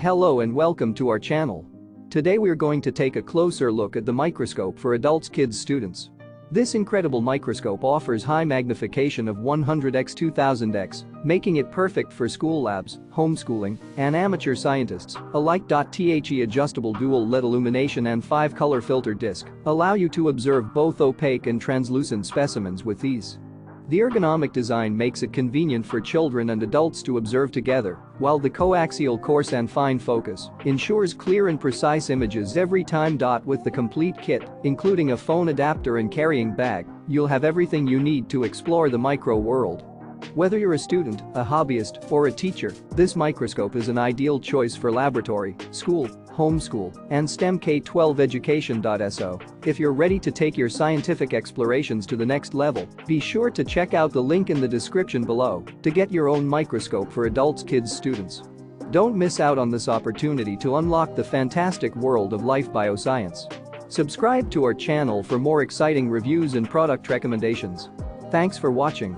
Hello and welcome to our channel. Today we're going to take a closer look at the microscope for adults, kids, students. This incredible microscope offers high magnification of 100X-2000X, making it perfect for school labs, homeschooling, and amateur scientists alike. The adjustable dual LED illumination and 5-color filter disc allow you to observe both opaque and translucent specimens with ease. The ergonomic design makes it convenient for children and adults to observe together, while the coaxial coarse and fine focus ensures clear and precise images every time. With the complete kit, including a phone adapter and carrying bag, you'll have everything you need to explore the micro world. Whether you're a student, a hobbyist, or a teacher, this microscope is an ideal choice for laboratory, school, homeschool, and STEM K-12 education. So, if you're ready to take your scientific explorations to the next level, be sure to check out the link in the description below to get your own microscope for adults, kids, students. Don't miss out on this opportunity to unlock the fantastic world of life bioscience. Subscribe to our channel for more exciting reviews and product recommendations. Thanks for watching.